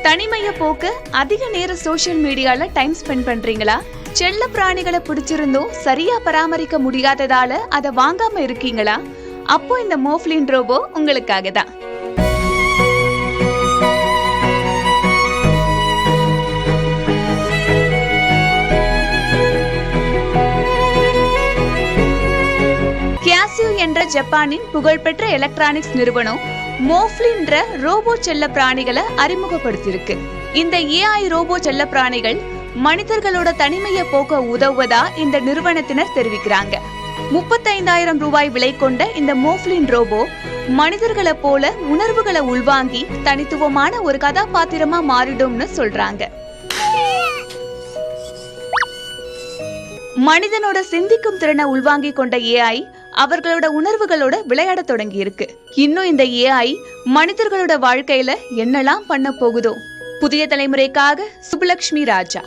தனிமைய போக்க அதிக நேரம் சோஷியல் மீடியால டைம் ஸ்பெண்ட் பண்றீங்களா? செல்ல பிராணிகளை பிடிச்சிருந்தோம் சரியா பராமரிக்க முடியாததால அதை வாங்காம இருக்கீங்களா? அப்போ இந்த மோஃப்லின் ரோபோ உங்களுக்காக தான். கேசியோ என்ற ஜப்பானின் புகழ்பெற்ற எலக்ட்ரானிக்ஸ் நிறுவனம் மோஃப்லின்ற ரோபோ செல்ல பிராணிகளை அறிமுகப்படுத்தியிருக்கு. இந்த ஏஐ ரோபோ செல்ல பிராணிகள் மனிதர்களோட தனிமையை போக்க உதவுவதா இந்த நிறுவனத்தினர் தெரிவிக்கிறாங்க. 35,000 ரூபாய் விலை கொண்ட இந்த மோஃப்லின் ரோபோ மனிதர்களை போல உணர்வுகளை உள்வாங்கி தனித்துவமான ஒரு கதாபாத்திரமா மாறிடும்னு சொல்றாங்க. மனிதனோட சிந்திக்கும் திறனை உள்வாங்கி கொண்ட ஏஐ அவர்களோட உணர்வுகளோட விளையாட தொடங்கி இருக்கு. இன்னும் இந்த ஏஐ மனிதர்களோட வாழ்க்கையில என்னெல்லாம் பண்ண போகுதோ. புதிய தலைமுறைக்காக சுப்புலட்சுமி ராஜா.